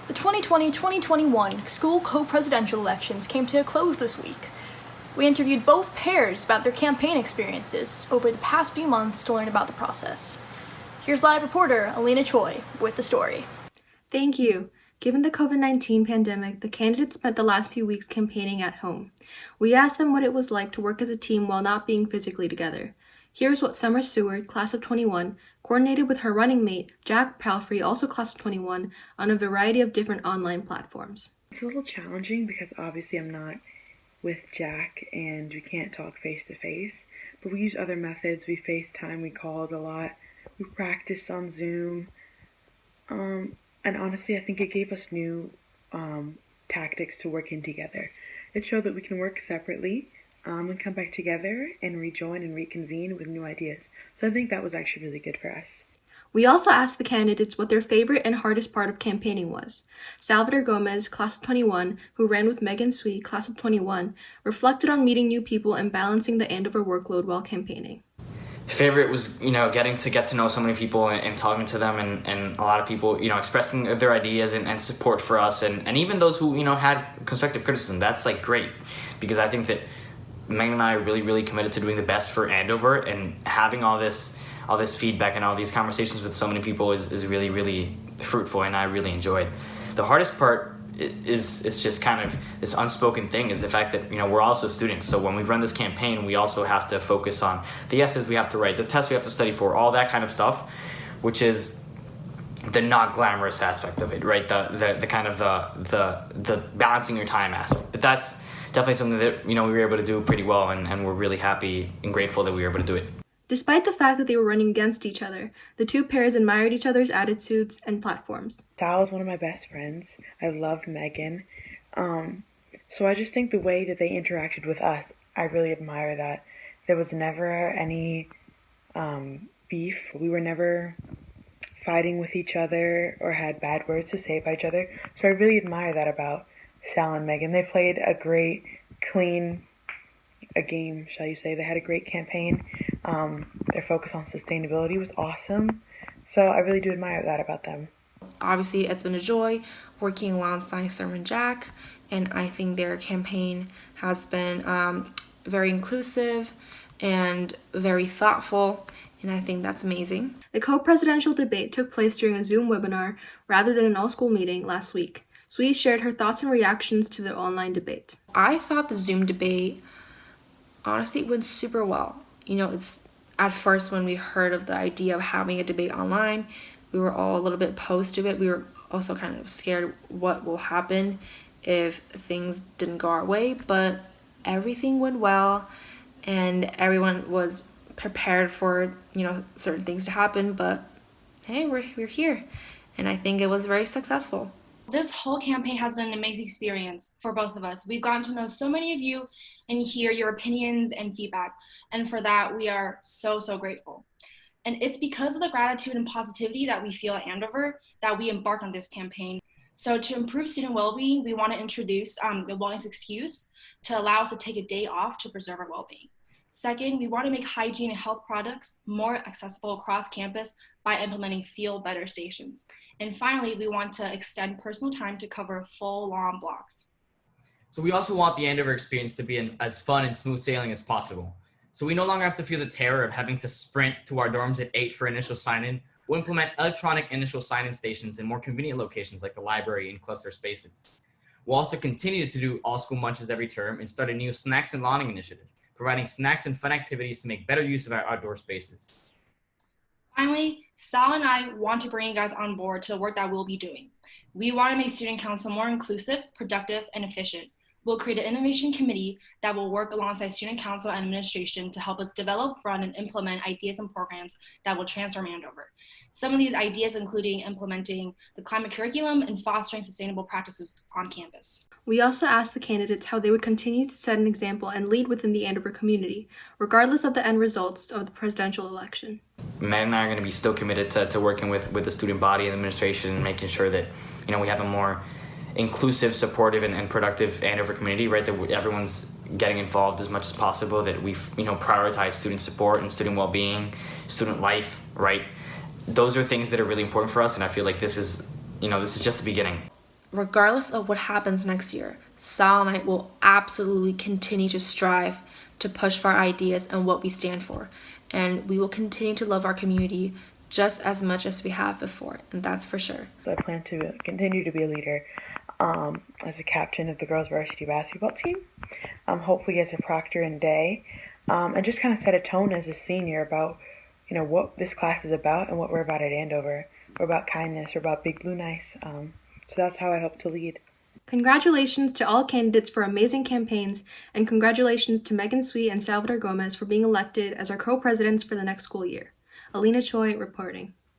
The 2020-2021 school co-presidential elections came to a close this week. We interviewed both pairs about their campaign experiences over the past few months to learn about the process. Here's live reporter Elina Choi with the story. Thank you. Given the COVID-19 pandemic, the candidates spent the last few weeks campaigning at home. We asked them what it was like to work as a team while not being physically together. Here's what Summer Seward, class of 21, coordinated with her running mate, Jack Palfrey, also class of 21, on a variety of different online platforms. It's a little challenging because obviously I'm not with Jack and we can't talk face to face, but we use other methods. We FaceTime, we called a lot, we practiced on Zoom, and honestly I think it gave us new tactics to working together. It showed that we can work separately and come back together and rejoin and reconvene with new ideas. So I think that was actually really good for us. We also asked the candidates what their favorite and hardest part of campaigning was. Salvador Gomez, class of 21, who ran with Megan Sui, class of 21, reflected on meeting new people and balancing the Andover workload while campaigning. Favorite was, getting to know so many people and talking to them and a lot of people, expressing their ideas and support for us and even those who, had constructive criticism. That's great because I think that Megan and I are really, really committed to doing the best for Andover, and having all this feedback and all these conversations with so many people is really, really fruitful, and I really enjoyed. The hardest part is just kind of this unspoken thing, is the fact that we're also students. So when we run this campaign, we also have to focus on the essays we have to write, the tests we have to study for, all that kind of stuff, which is the not glamorous aspect of it, right? The kind of the balancing your time aspect. But that's definitely something that we were able to do pretty well, and we're really happy and grateful that we were able to do it. Despite the fact that they were running against each other, the two pairs admired each other's attitudes and platforms. Sal was one of my best friends. I loved Megan. So I just think the way that they interacted with us, I really admire that. There was never any beef. We were never fighting with each other or had bad words to say about each other. So I really admire that about Sal and Megan. They played a great, clean game, shall you say. They had a great campaign. Their focus on sustainability was awesome. So I really do admire that about them. Obviously, it's been a joy working alongside Summer and Jack, and I think their campaign has been very inclusive and very thoughtful, and I think that's amazing. The co-presidential debate took place during a Zoom webinar rather than an all-school meeting last week. Sui shared her thoughts and reactions to the online debate. I thought the Zoom debate honestly went super well. It's at first when we heard of the idea of having a debate online, we were all a little bit opposed to it. We were also kind of scared what will happen if things didn't go our way, but everything went well and everyone was prepared for, certain things to happen, but hey, we're here. And I think it was very successful. This whole campaign has been an amazing experience for both of us. We've gotten to know so many of you and hear your opinions and feedback. And for that, we are so, so grateful. And it's because of the gratitude and positivity that we feel at Andover that we embark on this campaign. So to improve student well-being, we want to introduce the wellness excuse to allow us to take a day off to preserve our well-being. Second, we want to make hygiene and health products more accessible across campus by implementing Feel Better stations. And finally, we want to extend personal time to cover full long blocks. So we also want the Andover experience to be as fun and smooth sailing as possible. So we no longer have to feel the terror of having to sprint to our dorms at 8 for initial sign-in. We'll implement electronic initial sign-in stations in more convenient locations like the library and cluster spaces. We'll also continue to do all school munches every term and start a new snacks and lawning initiative, providing snacks and fun activities to make better use of our outdoor spaces. Finally, Sal and I want to bring you guys on board to the work that we'll be doing. We want to make student council more inclusive, productive, and efficient. We'll create an innovation committee that will work alongside student council and administration to help us develop, run, and implement ideas and programs that will transform Andover. Some of these ideas including implementing the climate curriculum and fostering sustainable practices on campus. We also asked the candidates how they would continue to set an example and lead within the Andover community, regardless of the end results of the presidential election. Megan and I are going to be still committed to working with the student body and administration and making sure that we have a more inclusive, supportive, and productive Andover community, right? That everyone's getting involved as much as possible, that we prioritize student support and student well-being, student life, right? Those are things that are really important for us, and I feel like this is just the beginning. regardless of what happens next year, Sal and I will absolutely continue to strive to push for our ideas and what we stand for. And we will continue to love our community just as much as we have before, and that's for sure. I plan to continue to be a leader as a captain of the girls varsity basketball team, hopefully as a proctor and day, and just kind of set a tone as a senior about, what this class is about and what we're about at Andover. We're about kindness, we're about Big Blue Nice, so that's how I hope to lead. Congratulations to all candidates for amazing campaigns, and congratulations to Megan Sweet and Salvador Gomez for being elected as our co-presidents for the next school year. Elina Choi reporting.